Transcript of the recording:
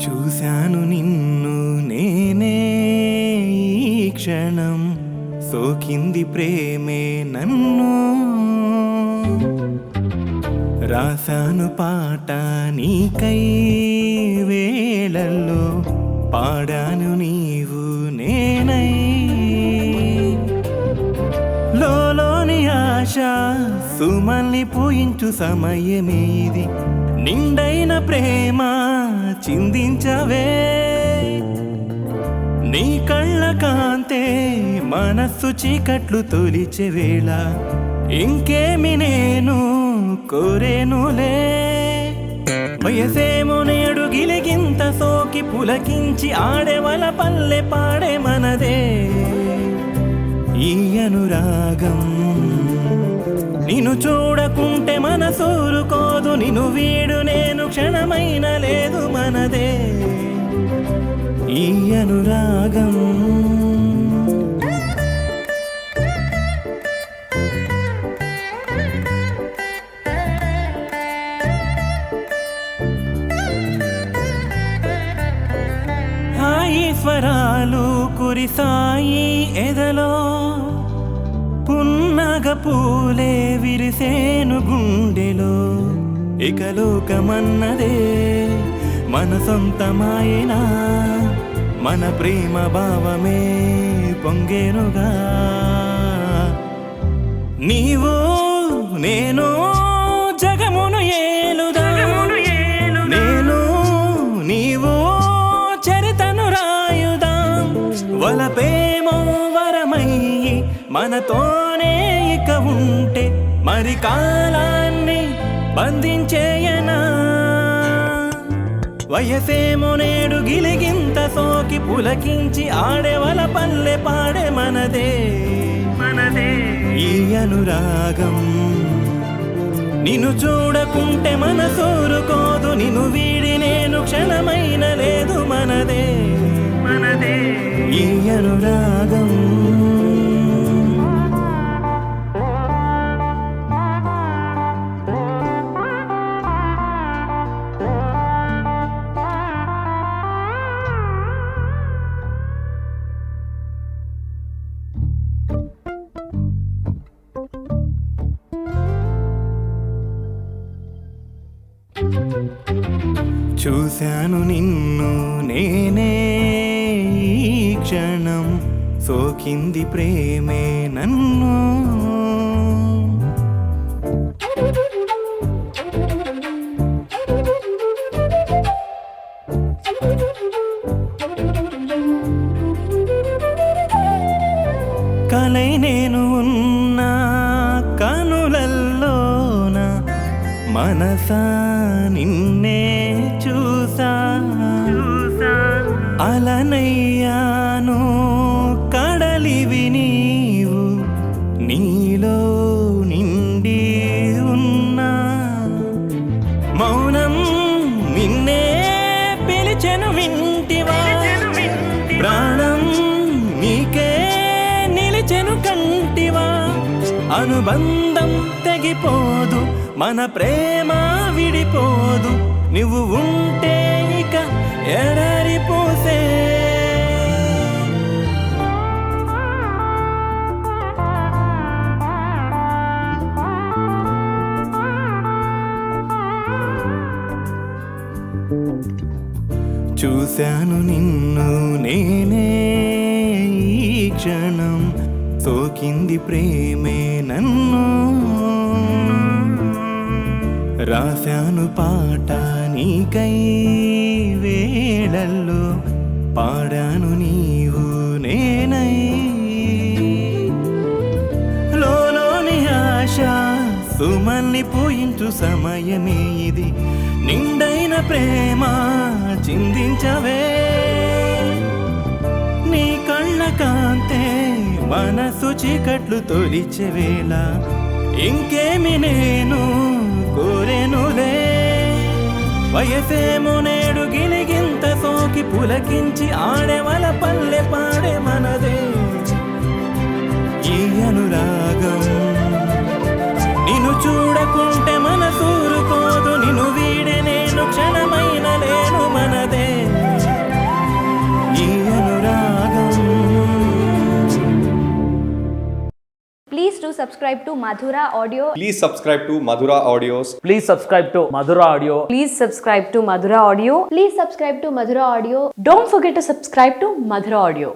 చూశాను నిన్ను నేనే ఈ క్షణం సోకింది ప్రేమే నన్ను రాసాను పాట నీకై వేళల్లో పాడాను నీవు నేనై లోలోని ఆశ సుమల్ని పూయించు సమయమే ఇది నిండైన ప్రేమ చిందించవే నీ కళ్ళ కాంతే మనస్సు చీకట్లు తొలిచే వేళ ఇంకేమి నేను కోరేనులే వయసేమో నేడు గిలిగింత సోకి పులకించి ఆడేవల పల్లె పాడే మనదే ఈ అనురాగం నిన్ను చూడకుంటే మనసూరుకోదు నిన్ను వీడు నేను క్షణమైన లేదు మనదే ఈ అనురాగం ఈశ్వరాలు కురిసాయి ఎదలో పున్నగ పూలే విరిసేను గుండెలో ఇక లోకమన్నదే మన సొంతమాయనా మన ప్రేమ భావమే పొంగేనుగా నీవు నేను జగమును ఏలుదా నేను నీవు చరితను రాయుదాం వలపేమో వరమయ్యి మనతోనే ఇక ఉంటే మరి కాలాన్ని బంధించేయనా వయసేమో నేడు గిలిగింత సోకి పులకించి ఆడేవల పల్లె పాడే మనదే ఈ అనురాగం నిన్ను చూడకుంటే మనసూరుకోదు నిన్ను వీడి నేను క్షణమైన లేదు మనదే ఈ అనురాగం చూశాను నిన్ను నేనే ఈ క్షణం సోకింది ప్రేమే నన్ను కలై నేను ఉన్నా కనులల్లోన మనసా నిన్నే చూసా అలనయ్యాను కడలివి నీవు నీలో నిండి ఉన్నా మౌనం నిన్నే పిలిచెను వింటివా ప్రాణం నీకే నిలిచెను కంటివా అనుబంధం తెగిపోదు మన ప్రేమ విడిపోదు నువ్వు ఉంటే ఇక ఎడరిపోసే చూశాను నిన్ను నేనే ఈ క్షణం సోకింది ప్రేమే నన్ను రాశాను పాట నీకై వేళల్లో పాడాను నీవు నేనై లోలోని ఆశ సుమల్ని పూయించు సమయమే ఇది నిండైన ప్రేమ చిందించవే నీ కళ్ళ కాంతే మనసు చీకట్లు తొలిచే వేళ ఇంకేమి నేను కోరేనులే వయసేమో నేడు గిలిగింత సోకి పులకించి ఆడేవల పల్లె పాడే మనదే ఈ అనురాగం నిన్ను చూడకుంటే మనసూరుకోదు నిన్ను వీడే నేను క్షణమైన లేను మనదే subscribe to Madhura Audio. Please subscribe to Madhura Audios. Please subscribe to Madhura Audio. Please subscribe to Madhura Audio. Please subscribe to Madhura Audio. Don't forget to subscribe to Madhura Audio.